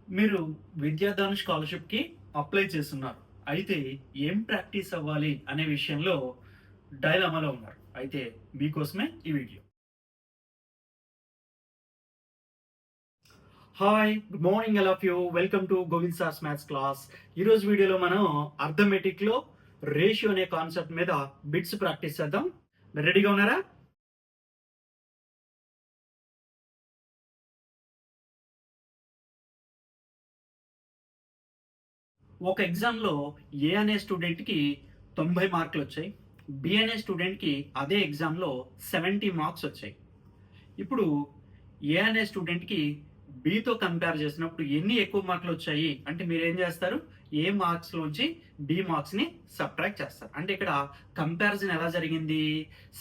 మీరు విద్యాదాన్ స్కాలర్‌షిప్‌కి అప్లై చేసున్నారు. అయితే ఏం ప్రాక్టీస్ అవ్వాలి అనే విషయంలో డైలమాలో ఉన్నారు. అయితే మీకోసమే ఈ video. Hi! Good morning all of you. Welcome to Govind sir's maths class. ఈరోజు వీడియోలో మనం అర్థమెటిక్‌లో రేషియో అనే కాన్సెప్ట్ మీద బిట్స్ ప్రాక్టీస్ చేద్దాం. మీరు రెడీగా ఉన్నారా? ఒక ఎగ్జామ్‌లో ఏ అనే స్టూడెంట్‌కి 90 మార్కులొచ్చాయి. బి అనే స్టూడెంట్‌కి అదే ఎగ్జామ్‌లో 70 మార్క్స్ వచ్చాయి. ఇప్పుడు ఏ అనే స్టూడెంట్‌కి బితో కంపేర్ చేసినప్పుడు ఎన్ని ఎక్కువ మార్కులు వచ్చాయి అంటే మీరేం చేస్తారు? ఏ మార్క్స్‌లోంచి బి మార్క్స్‌ని సబ్ట్రాక్ట్ చేస్తారు. అంటే ఇక్కడ కంపారిజన్ ఎలా జరిగింది?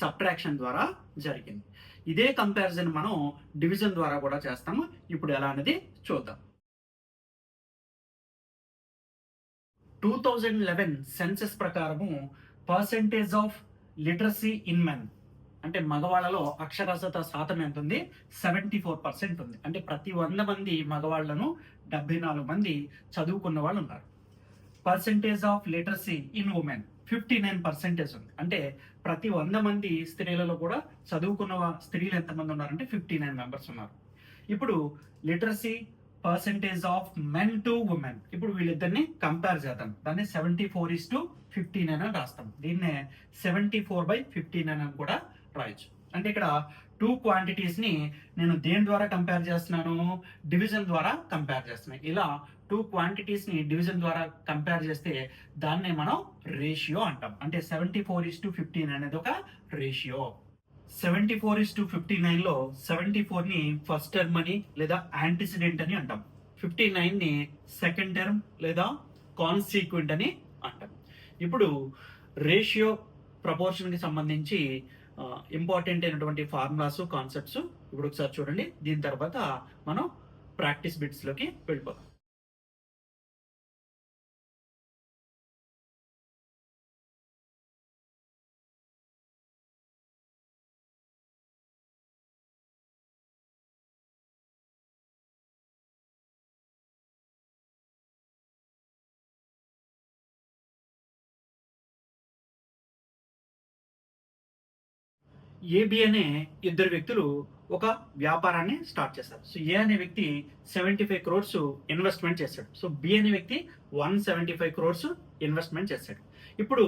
సబ్ట్రాక్షన్ ద్వారా జరిగింది. ఇదే కంపారిజన్ మనం డివిజన్ ద్వారా కూడా చేస్తాము. ఇప్పుడు ఎలా అనేది చూద్దాం. 2011 సెన్సస్ ప్రకారము percentage of literacy in men అంటే మగవాళ్ళలో అక్షరాస్యత శాతం ఎంత ఉంది? 74% ఉంది. అంటే ప్రతి 100 మంది మగవాళ్లను 74 మంది చదువుకున్న వాళ్ళు ఉన్నారు. Percentage of literacy in women 59% ఉంది. అంటే ప్రతి 100 మంది స్త్రీలలో కూడా చదువుకున్న స్త్రీలు ఎంతమంది ఉన్నారంటే 59 మెంబర్స్ ఉన్నారు. ఇప్పుడు literacy percentage of men to women ఇప్పుడు వీళ్ళిద్దరిని కంపేర్ చేద్దాం. దాన్ని 74:15 అని రాస్తాం. దీన్నే 74/15 అని కూడా రాయొచ్చు. అంటే ఇక్కడ టూ క్వాంటిటీస్ ని నేను దేని ద్వారా కంపేర్ చేస్తున్నాను? డివిజన్ ద్వారా కంపేర్ చేస్తున్నాను. ఇలా టూ క్వాంటిటీస్ ని డివిజన్ ద్వారా కంపేర్ చేస్తే దాన్నే మనం రేషియో అంటాం. అంటే 74:15 అనేది ఒక రేషియో. 74:59లో 74ని ఫస్ట్ టర్మ్ అని లేదా యాంటిసిడెంట్ అని అంటాం. 59ని సెకండ్ టర్మ్ లేదా కాన్సిక్వెంట్ అని అంటాం. ఇప్పుడు రేషియో ప్రపోర్షన్కి సంబంధించి ఇంపార్టెంట్ అయినటువంటి ఫార్ములాస్ కాన్సెప్ట్స్ ఇప్పుడు ఒకసారి చూడండి. దీని తర్వాత మనం ప్రాక్టీస్ బిట్స్లోకి వెళ్ళిపోతాం. ఏబి అనే ఇద్దరు వ్యక్తులు ఒక వ్యాపారాన్ని స్టార్ట్ చేస్తారు. సో ఏ అనే వ్యక్తి 75 క్రోర్స్ ఇన్వెస్ట్మెంట్ చేశాడు. సో బి అనే వ్యక్తి 175 క్రోర్స్ ఇన్వెస్ట్మెంట్ చేశాడు. ఇప్పుడు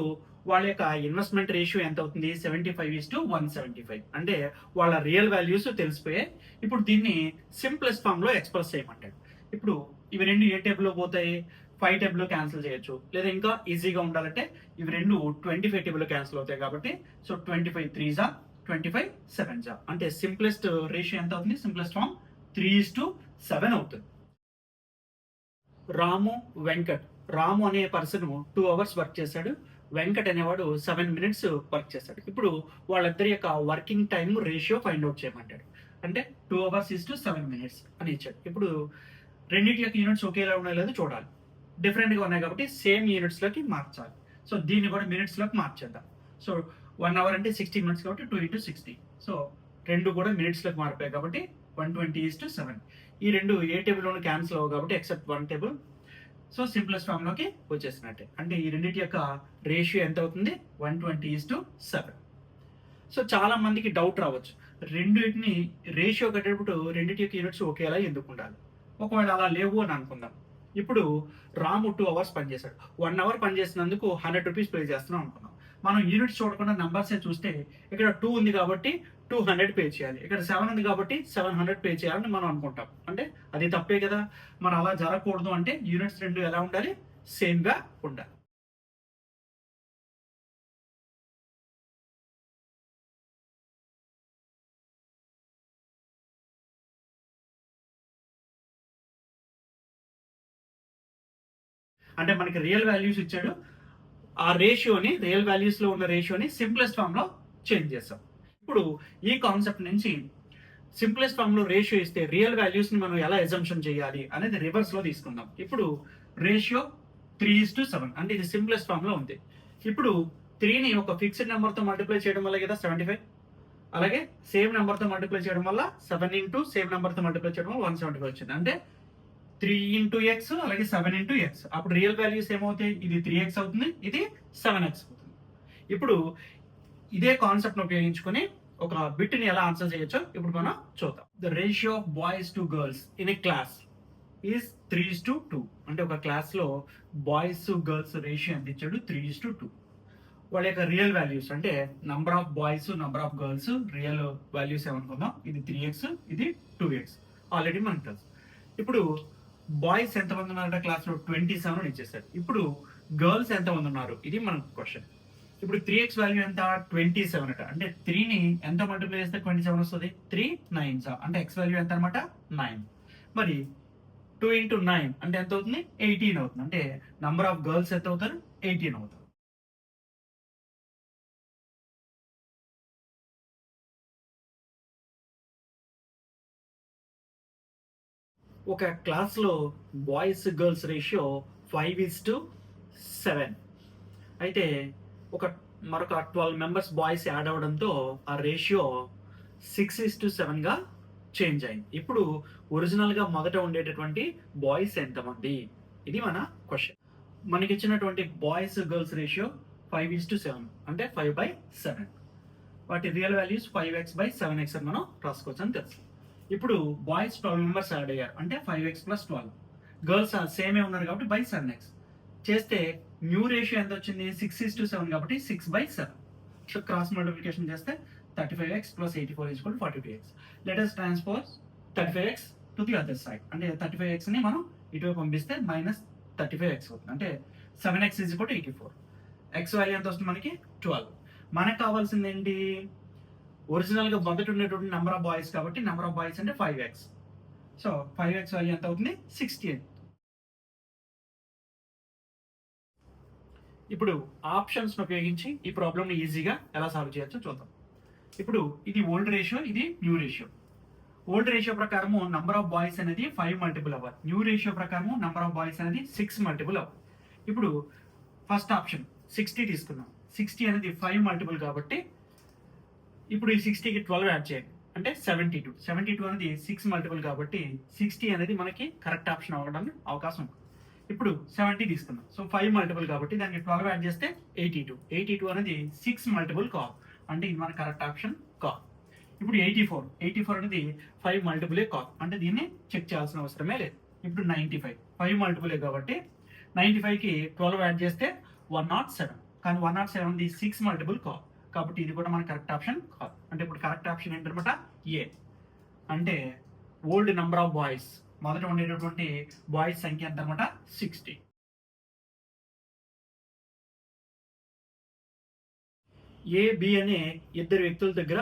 వాళ్ళ యొక్క ఇన్వెస్ట్మెంట్ రేషియో ఎంత అవుతుంది? 75:175. అంటే వాళ్ళ రియల్ వాల్యూస్ తెలిసిపోయాయి. ఇప్పుడు దీన్ని సింప్లెస్ట్ ఫామ్ లో ఎక్స్ప్రెస్ చేయమంటాడు. ఇప్పుడు ఇవి రెండు ఏ టేబుల్ లో పోతాయి? 5 టేబుల్ లో క్యాన్సిల్ చేయొచ్చు. లేదా ఇంకా ఈజీగా ఉండాలంటే ఇవి రెండు 25 టేబుల్ లో క్యాన్సిల్ అవుతాయి కాబట్టి సో 25 3s 25 7s అంటే సింప్లెస్ట్ రేషియో ఎంత అవుతుంది? సింప్లెస్ట్ ఫామ్ 3:7 అవుతుంది. రాము వెంకట్. రాము అనే పర్సన్ 2 అవర్స్ వర్క్ చేశాడు. వెంకట్ అనేవాడు 7 మినిట్స్ వర్క్ చేశాడు. ఇప్పుడు వాళ్ళిద్దరి యొక్క working time ratio find out చేయమంటాడు. అంటే 2 అవర్స్ 7 మినిట్స్ అని ఇచ్చాడు. ఇప్పుడు రెండింటి యొక్క యూనిట్స్ ఒకేలా ఉన్నాయో లేదో చూడాలి. డిఫరెంట్గా ఉన్నాయి కాబట్టి సేమ్ యూనిట్స్లోకి మార్చాలి. సో దీన్ని కూడా మినిట్స్లోకి మార్చేద్దాం. సో 1 అవర్ అంటే 60 మినిట్స్ కాబట్టి 2 into 60. సో రెండు కూడా మినిట్స్లోకి మారిపోయాయి కాబట్టి 120:7. ఈ రెండు ఏ టేబుల్లోనూ క్యాన్సిల్ అవ్వవు కాబట్టి ఎక్సెప్ట్ 1 టేబుల్. సో సింప్లెస్ట్ ఫామ్లోకి వచ్చేసినట్టే. అంటే ఈ రెండింటి యొక్క రేషియో ఎంత అవుతుంది? 120:7. సో చాలా మందికి డౌట్ రావచ్చు, రెండింటిని రేషియో కట్టేటప్పుడు రెండింటి యొక్క యూనిట్స్ ఒకేలా ఎందుకు ఉండాలి? ఒకవేళ అలా లేవు అని అనుకుందాం. ఇప్పుడు రాము 2 అవర్స్ పనిచేశాడు. 1 అవర్ పనిచేసినందుకు 100 రూపీస్ పే చేస్తున్నాం అనుకున్నాం. మనం యూనిట్స్ చూడకుండా నంబర్స్ చూస్తే ఇక్కడ 2 ఉంది కాబట్టి 200 పే చేయాలి, ఇక్కడ 7 ఉంది కాబట్టి 700 పే చేయాలని మనం అనుకుంటాం. అంటే అది తప్పే కదా. మనం అలా జరగకూడదు అంటే యూనిట్స్ రెండు ఎలా ఉండాలి? సేమ్ గా ఉండాలి. అంటే మనకి రియల్ వాల్యూస్ ఇచ్చాడు. ఆ రేషియోని రియల్ వాల్యూస్ లో ఉన్న రేషియోని సింప్లెస్ట్ ఫామ్ లో చేంజ్ చేస్తాం. ఇప్పుడు ఈ కాన్సెప్ట్ నుంచి సింప్లెస్ట్ ఫామ్ లో రేషియో ఇస్తే రియల్ వాల్యూస్ ని మనం ఎలా ఎజంప్షన్ చేయాలి అనేది రివర్స్ లో తీసుకుందాం. ఇప్పుడు రేషియో 3:7 అంటే ఇది సింప్లెస్ట్ ఫామ్ లో ఉంది. ఇప్పుడు 3ని ఒక ఫిక్స్డ్ నెంబర్ తో మల్టిప్లై చేయడం వల్ల కదా 75. అలాగే సేమ్ నెంబర్ తో మల్టిప్లై చేయడం వల్ల 7 ఇంటూ సేమ్ నెంబర్ తో మల్టిప్లై చేయడం వల్ల 175 వచ్చింది. అంటే 3 x అలాగే 7 x. అప్పుడు రియల్ వాల్యూస్ ఏమవుతాయి? ఇది 3x అవుతుంది, ఇది 7x అవుతుంది. ఇప్పుడు ఇదే కాన్సెప్ట్ ఉపయోగించుకొని ఒక బిట్ ని ఎలా ఆన్సర్ చేయొచ్చో ఇప్పుడు మనం చూద్దాం. The ratio of boys to girls in a class is 3:2. అంటే ఒక క్లాస్ లో బాయ్స్ గర్ల్స్ రేషియో ఎంత ఇచ్చాడు? 3:2. వాళ్ళ యొక్క రియల్ వాల్యూస్ అంటే number of boys, number of girls real values ఏమనుకుందాం. ఇది 3x, ఇది 2x. ఆల్రెడీ మనకు తెలుసు. ఇప్పుడు బాయ్స్ ఎంతమంది ఉన్నారంటే క్లాస్ లో 27 ఇచ్చేసారు. ఇప్పుడు గర్ల్స్ ఎంతమంది ఉన్నారు? ఇది మనకు క్వశ్చన్. ఇప్పుడు 3x వాల్యూ ఎంత? 27 అట. అంటే 3ని ఎంత మల్టిప్లై చేస్తే 27 వస్తుంది? 3 9s అంటే x వాల్యూ ఎంత అనమాట? 9. మరి 2 into 9 అంటే ఎంత అవుతుంది? 18 అవుతుంది. అంటే నంబర్ ఆఫ్ గర్ల్స్ ఎంత అవుతారు? 18 అవుతారు. ఒక క్లాస్లో బాయ్స్ గర్ల్స్ రేషియో 5:7. అయితే మరొక 12 మెంబర్స్ బాయ్స్ యాడ్ అవడంతో ఆ రేషియో 6:7గా చేంజ్ అయింది. ఇప్పుడు ఒరిజినల్గా మొదట ఉండేటటువంటి బాయ్స్ ఎంతమంది? ఇది మన క్వశ్చన్. మనకి ఇచ్చినటువంటి బాయ్స్ గర్ల్స్ రేషియో 5:7 అంటే 5/7. వాటి రియల్ వాల్యూస్ 5x/7x అని మనం రాసుకోవచ్చు అని తెలుసు. ఇప్పుడు బాయ్స్ 12 మెంబర్స్ యాడ్ అయ్యారు అంటే 5x + 12. గర్ల్స్ సేమే ఉన్నారు కాబట్టి /7x చేస్తే న్యూ రేషియో ఎంత వచ్చింది? 6:7 కాబట్టి 6/7. సో క్రాస్ మల్టిప్లికేషన్ చేస్తే 35x + 84 = 42x. Let us transpose 35x to the other side. అంటే 35x ని మనం ఇటువైపు పంపిస్తే -35x అవుతుంది. అంటే 7x = 84. x వాల్యూ ఎంత వస్తుంది మనకి? 12. మనకు కావాల్సింది ఏంటి? ఒరిజినల్ గా మొదట ఉండేటువంటి నెంబర్ ఆఫ్ బాయ్స్ కాబట్టి నెంబర్ ఆఫ్ బాయ్స్ అంటే 5x. సో 5x వాల్యూ ఎంత అవుతుంది? 68. ఇప్పుడు ఆప్షన్స్ ఉపయోగించి ఈ ప్రాబ్లమ్ ని ఈజీగా ఎలా సాల్వ్ చేయొచ్చో చూద్దాం. ఇప్పుడు ఇది ఓల్డ్ రేషియో, ఇది న్యూ రేషియో. ఓల్డ్ రేషియో ప్రకారము నంబర్ ఆఫ్ బాయ్స్ అనేది 5 మల్టిపుల్ అవ్వాలి. న్యూ రేషియో ప్రకారము నంబర్ ఆఫ్ బాయ్స్ అనేది 6 మల్టిపుల్ అవ్వాలి. ఇప్పుడు ఫస్ట్ ఆప్షన్ 60 తీసుకున్నాం. 60 అనేది 5 మల్టిపుల్ కాబట్టి ఇప్పుడు ఈ 60కి 12 యాడ్ చేయండి అంటే 72. 72 అనేది 6 మల్టిపుల్ కాబట్టి 60 అనేది మనకి కరెక్ట్ ఆప్షన్ అవ్వడానికి అవకాశం ఉంది. ఇప్పుడు 70 తీసుకున్నాం. సో 5 మల్టిపుల్ కాబట్టి దానికి 12 యాడ్ చేస్తే 82. 82 అనేది 6 మల్టిపుల్ కాదు అంటే ఇది మన కరెక్ట్ ఆప్షన్ కాదు. ఇప్పుడు 84 అనేది 5 మల్టిపులే కాదు అంటే దీన్ని చెక్ చేయాల్సిన అవసరమే లేదు. ఇప్పుడు 95 5 మల్టిపులే కాబట్టి 95కి 12 యాడ్ చేస్తే 107. కానీ 107 అనేది 6 మల్టిపుల్ కాదు కాబట్టి ఇది కూడా మన కరెక్ట్ ఆప్షన్ కాదు. అంటే ఇప్పుడు కరెక్ట్ ఆప్షన్ ఏంటనమాట? ఏ. అంటే ఓల్డ్ నంబర్ ఆఫ్ బాయ్స్ మొదట ఉండేటటువంటి బాయ్స్ సంఖ్య ఎంత అనమాట? 60. ఏ బి అనే ఇద్దరు వ్యక్తుల దగ్గర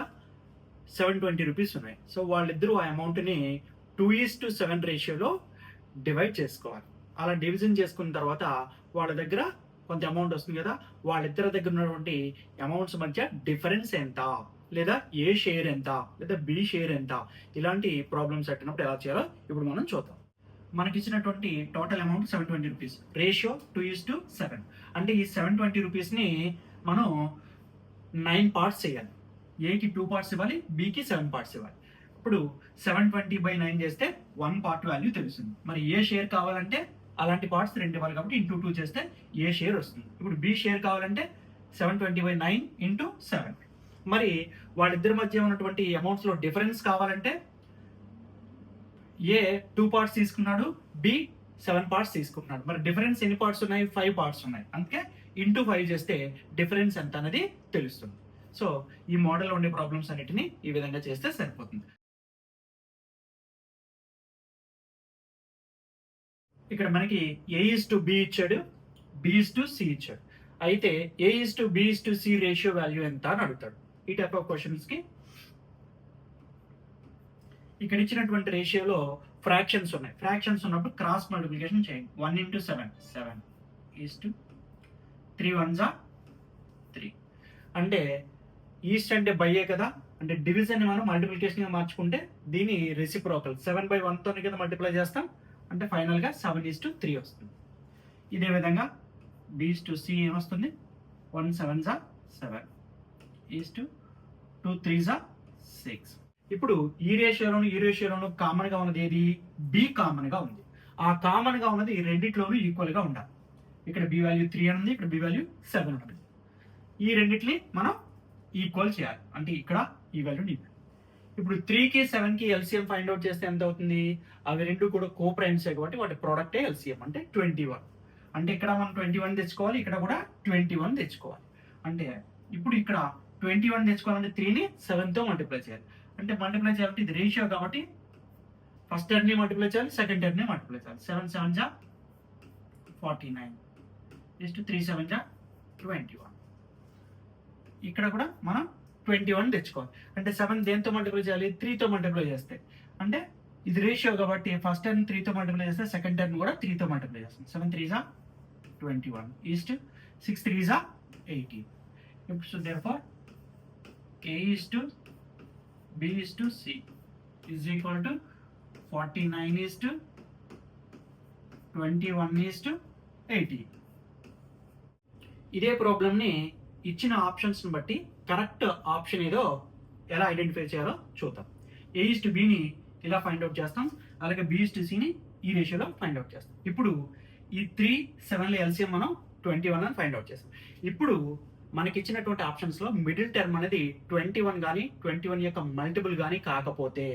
720 రూపీస్ ఉన్నాయి. సో వాళ్ళిద్దరూ ఆ అమౌంట్ని 2:7 రేషియోలో డివైడ్ చేసుకోవాలి. అలా డివిజన్ చేసుకున్న తర్వాత వాళ్ళ దగ్గర కొంత అమౌంట్ వస్తుంది కదా, వాళ్ళిద్దరి దగ్గర ఉన్నటువంటి అమౌంట్స్ మధ్య డిఫరెన్స్ ఎంత, లేదా ఏ షేర్ ఎంత, లేదా బి షేర్ ఎంత, ఇలాంటి ప్రాబ్లమ్స్ పెట్టినప్పుడు ఎలా చేయాలో ఇప్పుడు మనం చూద్దాం. మనకి ఇచ్చినటువంటి టోటల్ అమౌంట్ 720 రూపీస్, రేషియో 2:7. అంటే ఈ 720 రూపీస్ని మనం 9 పార్ట్స్ చేయాలి. ఏకి 2 పార్ట్స్ ఇవ్వాలి, బికి 7 పార్ట్స్ ఇవ్వాలి. ఇప్పుడు 720/9 చేస్తే 1 పార్ట్ వాల్యూ తెలుస్తుంది. మరి ఏ షేర్ కావాలంటే అలాంటి పార్ట్స్ 2 ఇవ్వాలి కాబట్టి ఇంటూ 2 చేస్తే ఏ షేర్ వస్తుంది. ఇప్పుడు బి షేర్ కావాలంటే 720/9 ఇంటూ 7. మరి వాళ్ళిద్దరి మధ్య ఉన్నటువంటి అమౌంట్స్ లో డిఫరెన్స్ కావాలంటే ఏ 2 పార్ట్స్ తీసుకున్నాడు, బి 7 పార్ట్స్ తీసుకున్నాడు. మరి డిఫరెన్స్ ఎన్ని పార్ట్స్ ఉన్నాయి? 5 పార్ట్స్ ఉన్నాయి. అందుకే ఇంటూ 5 చేస్తే డిఫరెన్స్ ఎంత అనేది తెలుస్తుంది. సో ఈ మోడల్లో ఉండే ప్రాబ్లమ్స్ అన్నిటిని ఈ విధంగా చేస్తే సరిపోతుంది. ఇక్కడ మనకి A:B ఇచ్చాడు, B:C ఇచ్చాడు. అయితే A:B:C రేషియో వాల్యూ ఎంత అని అడుగుతాడు. ఈ టైప్ ఆఫ్ క్వశ్చన్స్ కి ఇక్కడ ఇచ్చినటువంటి రేషియోలో ఫ్రాక్షన్స్ ఉన్నాయి. ఫ్రాక్షన్స్ ఉన్నప్పుడు క్రాస్ మల్టిప్లికేషన్ చేయండి. 1 into 7 3 1s 3. అంటే ఈస్ట్ అంటే బయ్యే కదా, అంటే డివిజన్ ని మనం మల్టిప్లికేషన్ గా మార్చుకుంటే దీని రెసిప్రోకల్ 7/1 తోనే కదా మల్టిప్లై చేస్తాం. అంటే ఫైనల్ గా 7:3 వస్తుంది. ఇదే విధంగా B:C ఏమొస్తుంది? 1 7s 7 2 3s 6. ఇప్పుడు ఈ రేషియోలోను కామన్ గా ఉన్నది ఏది? బి కామన్ గా ఉంది. ఆ కామన్గా ఉన్నది ఈ రెండిట్లోనూ ఈక్వల్గా ఉండాలి. ఇక్కడ బి వాల్యూ 3 అని ఉంది, ఇక్కడ బి వాల్యూ 7 ఉంది. ఈ రెండిట్ని మనం ఈక్వల్ చేయాలి, అంటే ఇక్కడ ఈ వాల్యూ నీ. ఇప్పుడు 3కి 7కి ఎల్సిఎం ఫైండ్ అవుట్ చేస్తే ఎంత అవుతుంది? అవి రెండు కూడా కో ప్రైమ్స్ కాబట్టి వాటి ప్రోడక్టే ఎల్సిఎం అంటే 21. అంటే ఇక్కడ మనం 21 తెచ్చుకోవాలి, ఇక్కడ కూడా 21 తెచ్చుకోవాలి. అంటే ఇప్పుడు ఇక్కడ 21 తెచ్చుకోవాలంటే 3ని 7తో మల్టిప్లై చేయాలి. అంటే మల్టిప్లై చేయాలంటే ఇది రేషియో కాబట్టి ఫస్ట్ టర్మ్ని మల్టిప్లై చేయాలి, సెకండ్ టర్మ్ని మల్టిప్లై చేయాలి. 7 7 జా 49 ఇస్ టు 3 7 జా 21. ఇక్కడ కూడా మనం 21 తెచ్చుకోవాలి. అంటే 7 దేంతో మల్టిప్లై చేయాలి? 3తో మల్టిప్లై చేస్తే. అంటే ఇది రేషియో కాబట్టి ఫస్ట్ టర్మ్ 3తో మల్టిప్లై చేస్తే సెకండ్ టర్మ్ కూడా 3తో మల్టిప్లై చేస్తాం. 7 3 జా 21 ఈస్ టు 6 3 జా 18. ఇప్పుడు so therefore A is to B is to C is equal to 49 is to 21 is to 80. ఇదే ప్రాబ్లమ్ని ఇచ్చిన ఆప్షన్స్ని బట్టి కరెక్ట్ ఆప్షన్ ఏదో ఎలా ఐడెంటిఫై చేయాలో చూద్దాం. A is to Bని ఇలా ఫైండ్ అవుట్ చేస్తాం, అలాగే B is to Cని ఈ రేషియోలో ఫైండ్ అవుట్ చేస్తాం. ఇప్పుడు ఈ 3 7ల ఎల్సిఎం మనం 21 అని ఫైండ్ అవుట్ చేస్తాం. ఇప్పుడు మనకి ఇచ్చినటువంటి ఆప్షన్స్లో మిడిల్ టర్మ్ అనేది 21 కానీ 21 యొక్క మల్టిపుల్ కానీ కాకపోతే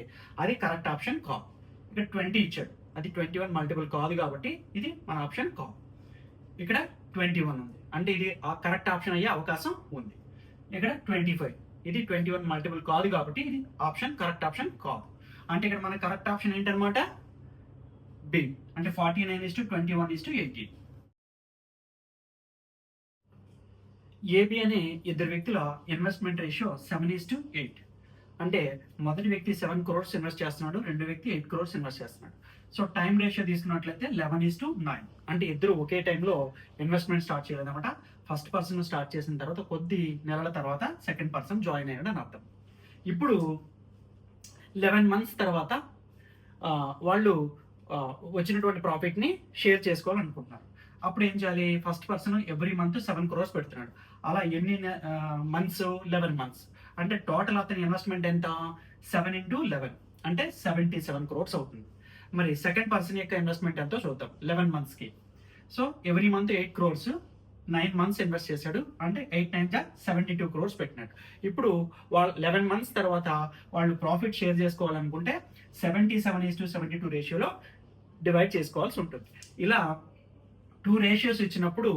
అది కరెక్ట్ ఆప్షన్ కాదు. ఇక్కడ 20 ఇచ్చాడు, అది 21 మల్టిపుల్ కాదు కాబట్టి ఇది మన ఆప్షన్ కాదు. ఇక్కడ 21 ఉంది, అంటే ఇది కరెక్ట్ ఆప్షన్ అయ్యే అవకాశం ఉంది. ఇక్కడ 25, ఇది 21 మల్టిపుల్ కాదు కాబట్టి ఇది ఆప్షన్ కరెక్ట్ ఆప్షన్ కాదు. అంటే ఇక్కడ మన కరెక్ట్ ఆప్షన్ ఏంటనమాట? బి, అంటే 49 is to 21 is to 18. AB అనే ఇద్దరు వ్యక్తుల ఇన్వెస్ట్మెంట్ రేషియో 7 is to 8. అంటే మొదటి వ్యక్తి 7 crores ఇన్వెస్ట్ చేస్తున్నాడు, రెండో వ్యక్తి 8 crores ఇన్వెస్ట్ చేస్తున్నాడు. సో టైం రేషియో తీసుకున్నట్లయితే 11 is to 9. అంటే ఇద్దరు ఒకే టైంలో ఇన్వెస్ట్మెంట్ స్టార్ట్ చేయలేదన్నమాట. ఫస్ట్ పర్సన్ స్టార్ట్ చేసిన తర్వాత కొద్ది నెలల తర్వాత సెకండ్ పర్సన్ జాయిన్ అయ్యాడు అని అర్థం. ఇప్పుడు 11 months తర్వాత వాళ్ళు వచ్చినటువంటి ప్రాఫిట్ని షేర్ చేసుకోవాలనుకుంటున్నారు. అప్పుడు ఏం చేయాలి? First person every month 7 crores పెడుతున్నాడు. అలా ఎన్ని మంత్స్? 11 months. అంటే టోటల్ అతని ఇన్వెస్ట్మెంట్ ఎంత? 7 into 11 అంటే 77 crores అవుతుంది. మరి సెకండ్ పర్సన్ యొక్క ఇన్వెస్ట్మెంట్ ఎంతో చూద్దాం 11 monthsకి. So every month 8 crores, 9 months invest చేశాడు, అంటే 8 9 72 crores పెట్టినాడు. ఇప్పుడు వాళ్ళు 11 months తర్వాత వాళ్ళు ప్రాఫిట్ షేర్ చేసుకోవాలనుకుంటే 77 is to 72 రేషియోలో డివైడ్ చేసుకోవాల్సి ఉంటుంది. ఇలా 2 రేషియోస్ ఇచ్చినప్పుడు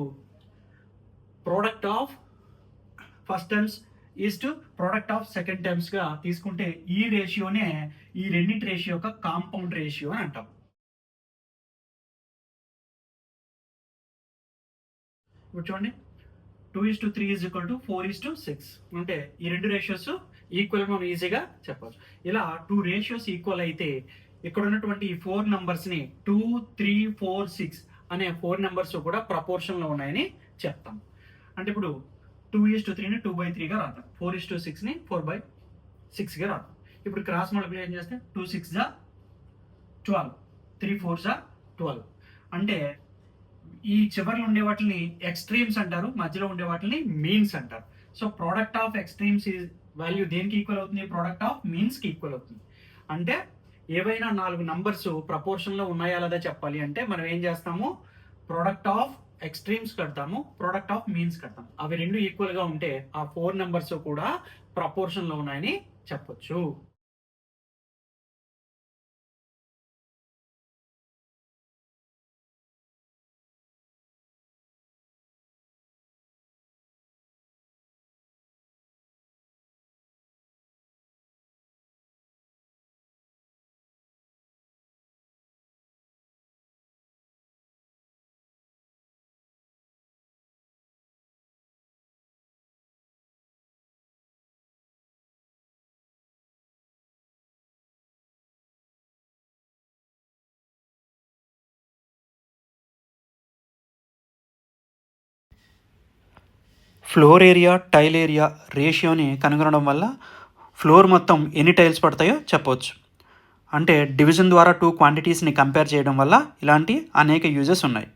product of first terms is to product of second టర్మ్స్గా తీసుకుంటే ఈ రేషియోనే ఈ రెండింటి రేషియో యొక్క కాంపౌండ్ రేషియో అని అంటాం. ఇప్పుడు చూడండి, 2 is to 3 is equal to 4 is to 6. అంటే ఈ రెండు రేషియోస్ ఈక్వల్ మనం ఈజీగా చెప్పవచ్చు. ఇలా 2 రేషియోస్ ఈక్వల్ అయితే ఇక్కడ ఉన్నటువంటి ఈ 4 numbers-ని 2 3 4 6 అనే 4 numbers కూడా ప్రపోర్షన్లో ఉన్నాయని చెప్తాం. అంటే ఇప్పుడు 2 is to 3ని 2/3గా రాద్దాం, 4 is to 6ని 4/6గా రాద్దాం. ఇప్పుడు క్రాస్ మల్టిప్లికేషన్ చేస్తే 2 6 జా 12, 3 4 జా 12. అంటే ఈ చివరిలో ఉండే వాటిని ఎక్స్ట్రీమ్స్ అంటారు, మధ్యలో ఉండే వాటిని మీన్స్ అంటారు. So product of extremes value దేనికి ఈక్వల్ అవుతుంది? ప్రోడక్ట్ ఆఫ్ మీన్స్కి ఈక్వల్ అవుతుంది. అంటే ఏవైనా 4 numbers ప్రపోర్షన్లో ఉన్నాయా లేదా చెప్పాలి అంటే మనం ఏం చేస్తాము? ప్రోడక్ట్ ఆఫ్ ఎక్స్ట్రీమ్స్ కడతాము, ప్రోడక్ట్ ఆఫ్ మీన్స్ కడతాము. అవి రెండు ఈక్వల్గా ఉంటే ఆ 4 numbers కూడా ప్రపోర్షన్లో ఉన్నాయని చెప్పొచ్చు. ఫ్లోర్ ఏరియా టైల్ ఏరియా రేషియోని కనుగొనడం వల్ల ఫ్లోర్ మొత్తం ఎన్ని టైల్స్ పడతాయో చెప్పవచ్చు. అంటే డివిజన్ ద్వారా 2 క్వాంటిటీస్ని కంపేర్ చేయడం వల్ల ఇలాంటి అనేక యూజెస్ ఉన్నాయి.